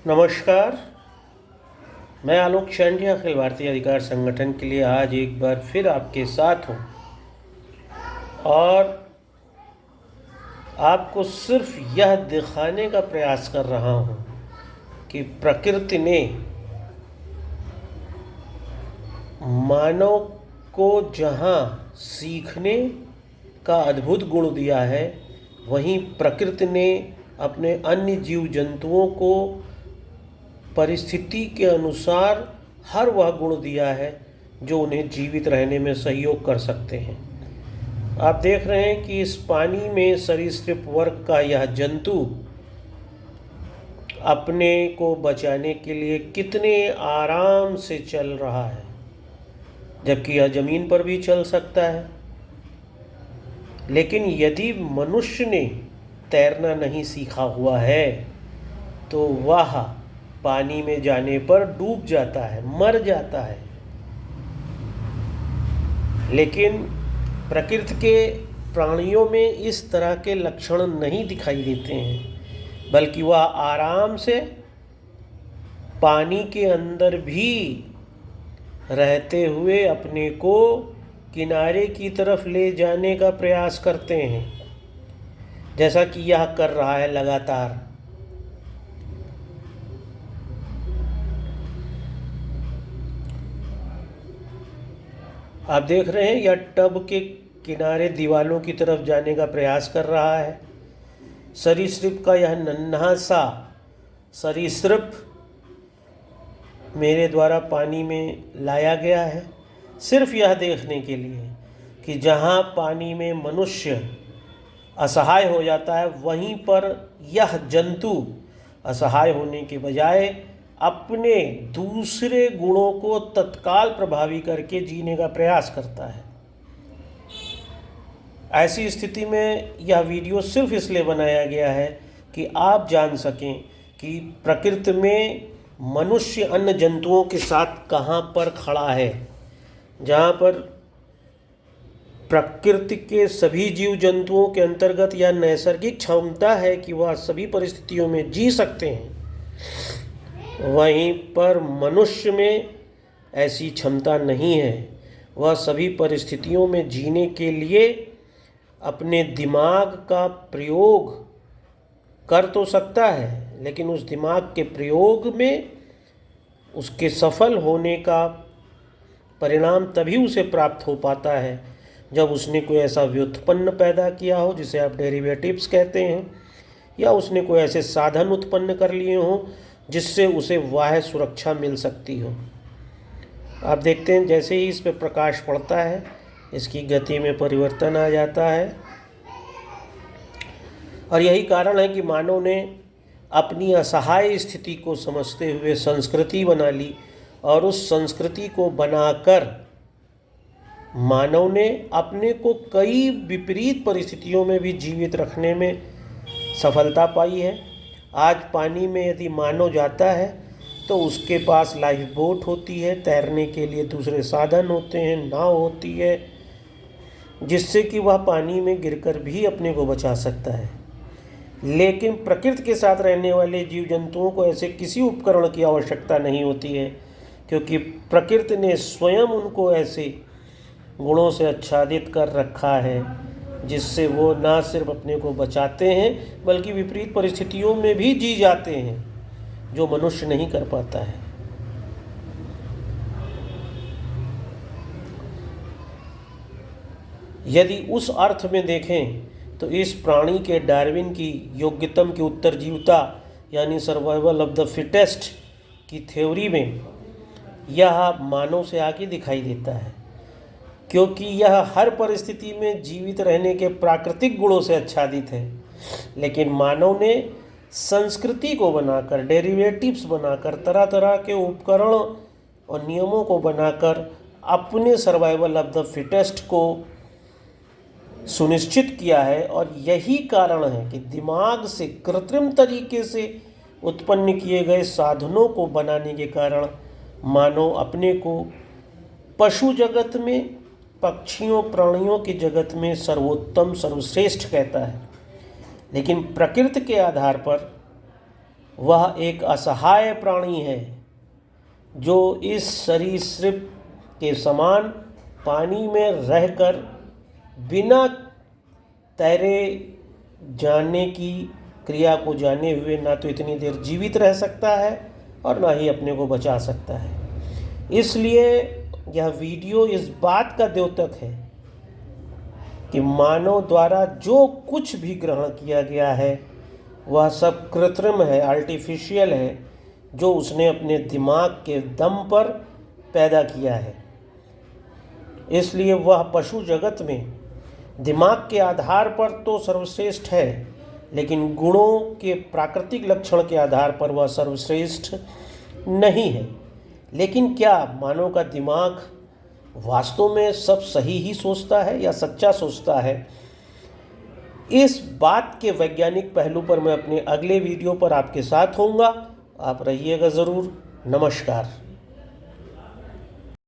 नमस्कार। मैं आलोक चंडी अखिल भारतीय अधिकार संगठन के लिए आज एक बार फिर आपके साथ हूँ और आपको सिर्फ यह दिखाने का प्रयास कर रहा हूँ कि प्रकृति ने मानव को जहाँ सीखने का अद्भुत गुण दिया है, वहीं प्रकृति ने अपने अन्य जीव जंतुओं को परिस्थिति के अनुसार हर वह गुण दिया है जो उन्हें जीवित रहने में सहयोग कर सकते हैं। आप देख रहे हैं कि इस पानी में सरीसृप वर्ग का यह जंतु अपने को बचाने के लिए कितने आराम से चल रहा है, जबकि यह ज़मीन पर भी चल सकता है। लेकिन यदि मनुष्य ने तैरना नहीं सीखा हुआ है तो वह पानी में जाने पर डूब जाता है, मर जाता है। लेकिन प्रकृति के प्राणियों में इस तरह के लक्षण नहीं दिखाई देते हैं, बल्कि वह आराम से पानी के अंदर भी रहते हुए अपने को किनारे की तरफ ले जाने का प्रयास करते हैं, जैसा कि यह कर रहा है लगातार। आप देख रहे हैं यह टब के किनारे दीवालों की तरफ जाने का प्रयास कर रहा है। सरीसृप का यह नन्हा सा सरीसृप मेरे द्वारा पानी में लाया गया है सिर्फ यह देखने के लिए कि जहाँ पानी में मनुष्य असहाय हो जाता है, वहीं पर यह जंतु असहाय होने के बजाय अपने दूसरे गुणों को तत्काल प्रभावी करके जीने का प्रयास करता है। ऐसी स्थिति में यह वीडियो सिर्फ इसलिए बनाया गया है कि आप जान सकें कि प्रकृति में मनुष्य अन्य जंतुओं के साथ कहाँ पर खड़ा है। जहाँ पर प्रकृति के सभी जीव जंतुओं के अंतर्गत यह नैसर्गिक क्षमता है कि वह सभी परिस्थितियों में जी सकते हैं, वहीं पर मनुष्य में ऐसी क्षमता नहीं है। वह सभी परिस्थितियों में जीने के लिए अपने दिमाग का प्रयोग कर तो सकता है, लेकिन उस दिमाग के प्रयोग में उसके सफल होने का परिणाम तभी उसे प्राप्त हो पाता है जब उसने कोई ऐसा व्युत्पन्न पैदा किया हो जिसे आप डेरिवेटिव्स कहते हैं, या उसने कोई ऐसे साधन उत्पन्न कर लिए हों जिससे उसे बाह्य सुरक्षा मिल सकती हो। आप देखते हैं जैसे ही इस पर प्रकाश पड़ता है, इसकी गति में परिवर्तन आ जाता है। और यही कारण है कि मानव ने अपनी असहाय स्थिति को समझते हुए संस्कृति बना ली, और उस संस्कृति को बनाकर मानव ने अपने को कई विपरीत परिस्थितियों में भी जीवित रखने में सफलता पाई है। आज पानी में यदि मानव जाता है तो उसके पास लाइफ बोट होती है, तैरने के लिए दूसरे साधन होते हैं, नाव होती है, जिससे कि वह पानी में गिरकर भी अपने को बचा सकता है। लेकिन प्रकृति के साथ रहने वाले जीव जंतुओं को ऐसे किसी उपकरण की आवश्यकता नहीं होती है, क्योंकि प्रकृति ने स्वयं उनको ऐसे गुणों से आच्छादित कर रखा है जिससे वो ना सिर्फ अपने को बचाते हैं बल्कि विपरीत परिस्थितियों में भी जी जाते हैं, जो मनुष्य नहीं कर पाता है। यदि उस अर्थ में देखें तो इस प्राणी के डार्विन की योग्यतम की उत्तरजीविता यानी सर्वाइवल ऑफ द फिटेस्ट की थ्योरी में यह मानव से आगे दिखाई देता है, क्योंकि यह हर परिस्थिति में जीवित रहने के प्राकृतिक गुणों से आच्छादित है। लेकिन मानव ने संस्कृति को बनाकर, डेरिवेटिव्स बनाकर, तरह तरह के उपकरण और नियमों को बनाकर अपने सर्वाइवल ऑफ द फिटेस्ट को सुनिश्चित किया है। और यही कारण है कि दिमाग से कृत्रिम तरीके से उत्पन्न किए गए साधनों को बनाने के कारण मानव अपने को पशु जगत में, पक्षियों प्राणियों के जगत में सर्वोत्तम सर्वश्रेष्ठ कहता है। लेकिन प्रकृति के आधार पर वह एक असहाय प्राणी है जो इस सरीसृप के समान पानी में रहकर बिना तैरे जाने की क्रिया को जाने हुए ना तो इतनी देर जीवित रह सकता है और ना ही अपने को बचा सकता है। इसलिए यह वीडियो इस बात का द्योतक है कि मानव द्वारा जो कुछ भी ग्रहण किया गया है वह सब कृत्रिम है, आर्टिफिशियल है, जो उसने अपने दिमाग के दम पर पैदा किया है। इसलिए वह पशु जगत में दिमाग के आधार पर तो सर्वश्रेष्ठ है, लेकिन गुणों के प्राकृतिक लक्षण के आधार पर वह सर्वश्रेष्ठ नहीं है। लेकिन क्या मानव का दिमाग वास्तव में सब सही ही सोचता है या सच्चा सोचता है? इस बात के वैज्ञानिक पहलू पर मैं अपने अगले वीडियो पर आपके साथ होऊंगा। आप रहिएगा ज़रूर। नमस्कार।